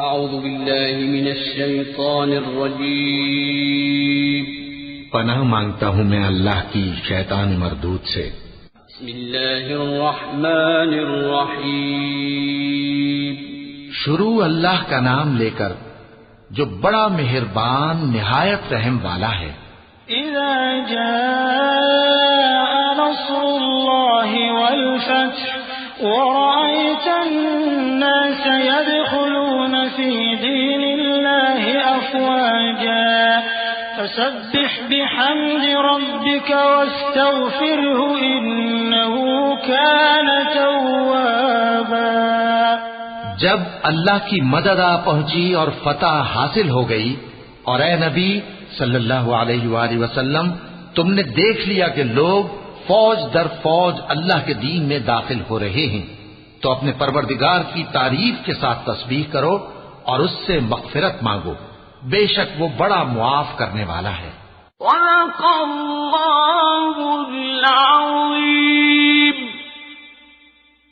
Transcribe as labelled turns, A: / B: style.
A: اعوذ باللہ من الشیطان الرجیم
B: پناہ مانگتا ہوں میں اللہ کی شیطان مردود سے۔
A: بسم اللہ الرحمن الرحیم
B: شروع اللہ کا نام لے کر جو بڑا مہربان نہایت رحم والا ہے۔
C: اذا جاء نصر اللہ والفتح ورأيت الناس يدخلون في دين الله أفواجا فسبح بحمد ربك واستغفره إنه كان توابا۔
B: جب اللہ کی مدد آ پہنچی اور فتح حاصل ہو گئی اور اے نبی صلی اللہ علیہ وآلہ وسلم تم نے دیکھ لیا کہ لوگ فوج در فوج اللہ کے دین میں داخل ہو رہے ہیں تو اپنے پروردگار کی تعریف کے ساتھ تسبیح کرو اور اس سے مغفرت مانگو، بے شک وہ بڑا معاف کرنے والا ہے۔
C: وَلَقَ اللَّهُ